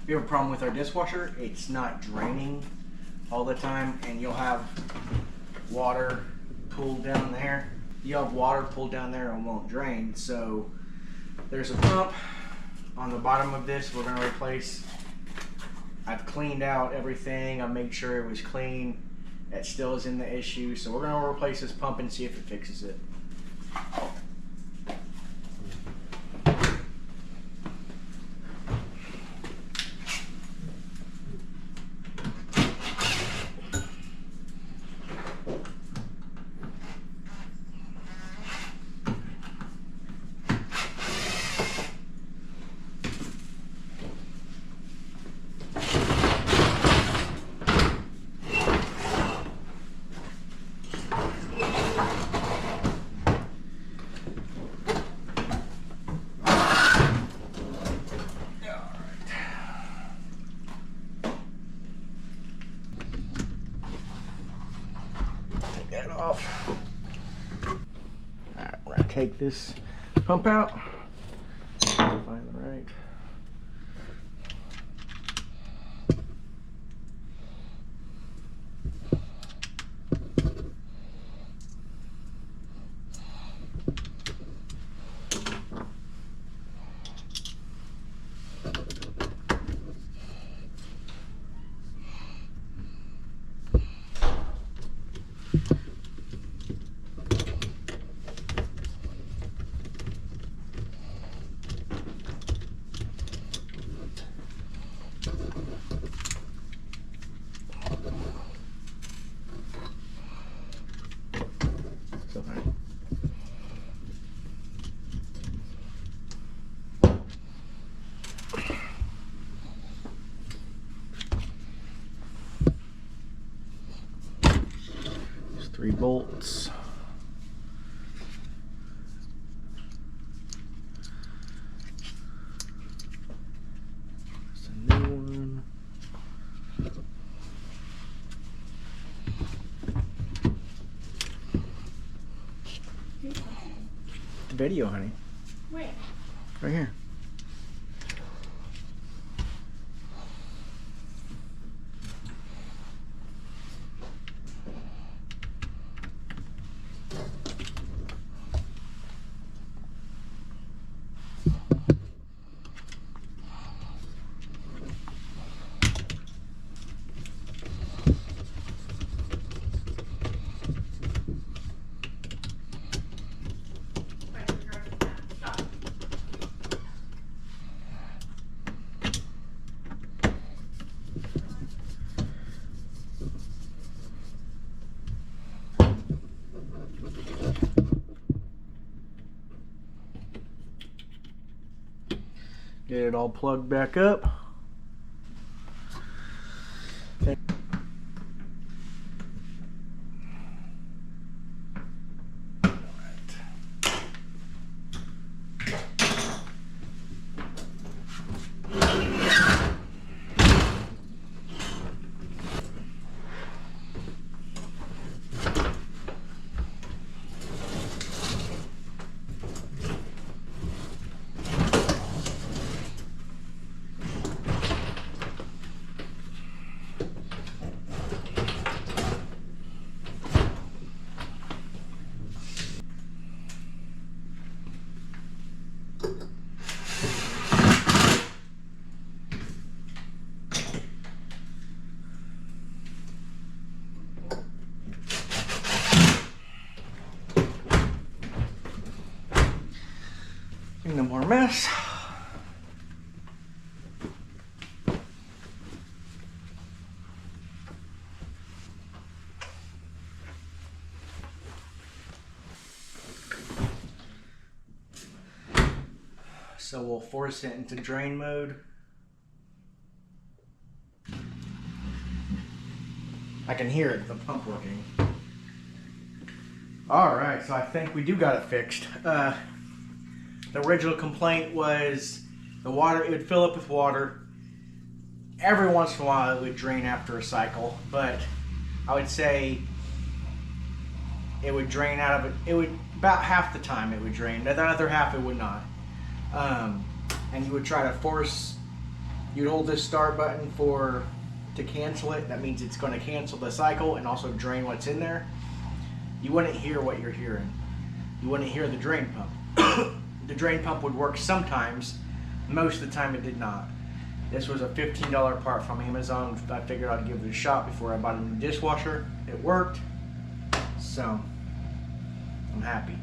we have a problem with our dishwasher. It's not draining all the time, and you'll have water pulled down there. You'll have water pulled down there and won't drain. So there's a pump on the bottom of this we're going to replace. I've cleaned out everything. I made sure it was clean. It still is in the issue, so we're going to replace this pump and see if it fixes it. That off. Alright, we're gonna take this pump out. Find the right. There's 3 bolts. There's a new one. The video, honey. Where? Right here. Get it all plugged back up. No more mess. So we'll force it into drain mode. I can hear it, the pump working. All right, so I think we do got it fixed. The original complaint was the water, it would fill up with water. Every once in a while it would drain after a cycle, but I would say it would drain out of it. It would, about half the time it would drain. The other half it would not. And you would try to force You'd hold this start button to cancel it. That means it's going to cancel the cycle and also drain what's in there. You wouldn't hear what you're hearing. You wouldn't hear the drain pump. The drain pump would work sometimes. Most of the time it did not. This was a $15 part from Amazon. I figured I'd give it a shot before I bought a new dishwasher. It worked. So, I'm happy.